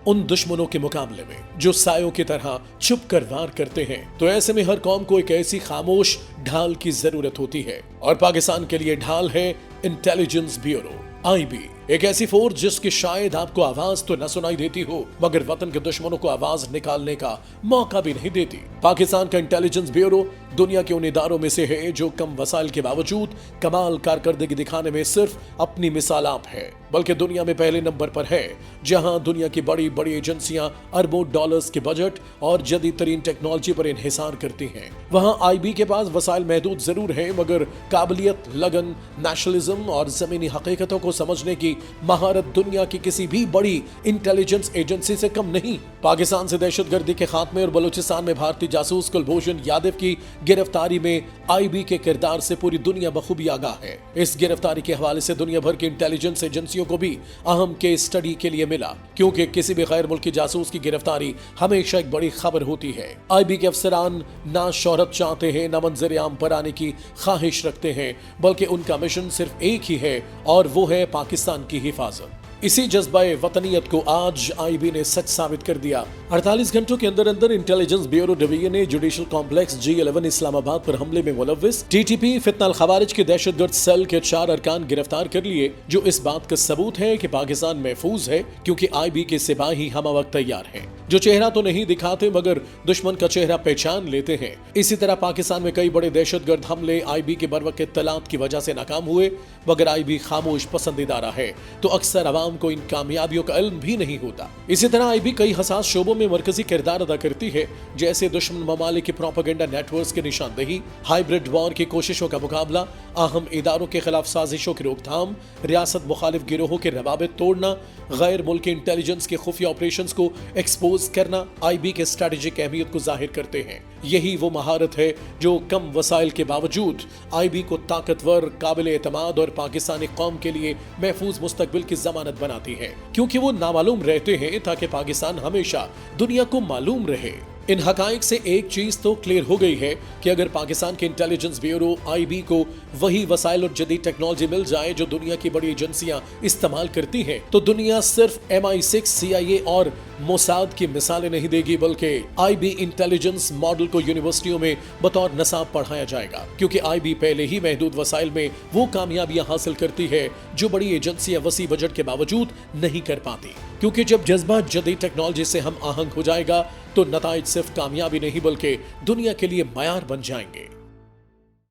उन दुश्मनों के मुकाबले में जो सायों की तरह छुप कर वार करते हैं। तो ऐसे में हर कौम को एक ऐसी खामोश ढाल की जरूरत होती है और पाकिस्तान के लिए ढाल है इंटेलिजेंस ब्यूरो IB, एक ऐसी फोर्स जिसकी शायद आपको आवाज तो न सुनाई देती हो मगर वतन के दुश्मनों को आवाज निकालने का मौका भी नहीं देती। पाकिस्तान का इंटेलिजेंस ब्यूरो दुनिया के उन इदारों में से है जो कम वसाइल के बावजूद कमाल कारकर्दगी दिखाने में सिर्फ अपनी मिसाल आप है, बल्कि दुनिया में पहले नंबर पर है, जहां दुनिया की बड़ी बड़ी एजेंसियां अरबों डॉलर्स के बजट और जदीद तरीन टेक्नोलॉजी पर इन्हिसार करती हैं। वहां IB के पास वसाइल महदूद जरूर है मगर काबिलियत, लगन, नेशनलिज्म और जमीनी हकीकतों को समझने की महारत दुनिया की किसी भी बड़ी इंटेलिजेंस एजेंसी से कम नहीं। पाकिस्तान से दहशतगर्दी के खात्मे और बलूचिस्तान में भारतीय जासूस कुलभूषण यादव की गिरफ्तारी में IB के किरदार से पूरी दुनिया बखूबी आगाह है। इस गिरफ्तारी के हवाले से दुनिया भर की इंटेलिजेंस एजेंसियों को भी अहम केस स्टडी के लिए मिला, क्योंकि किसी भी गैर मुल्की जासूस की गिरफ्तारी हमेशा एक बड़ी खबर होती है। IB के अफसरान ना शोहरत चाहते हैं, ना मंजर आम पर आने की ख्वाहिश रखते हैं, बल्कि उनका मिशन सिर्फ एक ही है और वो है पाकिस्तान की हिफाजत। इसी जज्बाए वतनियत को आज IB ने सच साबित कर दिया। 48 घंटों के अंदर अंदर इंटेलिजेंस ब्यूरो डिवीजन ने जुडिशल कॉम्प्लेक्स G11 इस्लामाबाद पर हमले में मुलव्विस TTP फितना खवारिज के दहशतगर्द सेल के 4 अरकान गिरफ्तार कर लिए, जो इस बात का सबूत है कि पाकिस्तान महफूज है क्योंकि IB के सिपाही हम वक्त तैयार हैं, जो चेहरा तो नहीं दिखाते मगर दुश्मन का चेहरा पहचान लेते हैं। इसी तरह पाकिस्तान में कई बड़े दहशतगर्द हमले IB के बरवक्त इत्तलात की वजह से नाकाम हुए, मगर IB खामोश पसंदीदा है तो अक्सर अवाम को इन कामयाबियों का इल्म भी नहीं होता। इसी तरह IB कई हसास शोबों में मरकजी किरदार अदा करती है, जैसे दुश्मन ममालिक के प्रोपेगेंडा नेटवर्क्स की निशानदेही, हाइब्रिड वॉर की कोशिशों का मुकाबला, अहम इदारों के खिलाफ साजिशों की रोकथाम, रियासत मुखालिफ गिरोहों के रवाबित तोड़ना, गैर मुल्की इंटेलिजेंस के खुफिया ऑपरेशंस को एक्सपोज करना IB के स्ट्रेटेजिक अहमियत को जाहिर करते हैं। यही वो महारत है जो कम वसाइल के बावजूद IB को ताकतवर, काबिल एतमाद और पाकिस्तानी कौम के लिए महफूज मुस्तकबिल की जमानत बनाती है, क्योंकि वो नामालूम रहते हैं ताकि पाकिस्तान हमेशा दुनिया को मालूम रहे। इन हकाइक से एक चीज तो क्लियर हो गई है कि अगर पाकिस्तान के इंटेलिजेंस ब्यूरो IB को वही वसाइल और जदीद टेक्नोलॉजी मिल जाए जो दुनिया की बड़ी एजेंसियां इस्तेमाल करती हैं, तो दुनिया सिर्फ MI6, CIA और मोसाद की मिसालें नहीं देगी, बल्कि IB इंटेलिजेंस मॉडल को यूनिवर्सिटियों में बतौर नसाब पढ़ाया जाएगा, क्योंकि IB पहले ही महदूद वसाइल में वो कामयाबियां हासिल करती है जो बड़ी एजेंसियां वसी बजट के बावजूद नहीं कर पाती। क्योंकि जब जज्बा जदीद टेक्नोलॉजी से हम आहंग हो जाएगा तो नताइज सिर्फ कामयाबी नहीं बल्कि दुनिया के लिए मयार बन जाएंगे।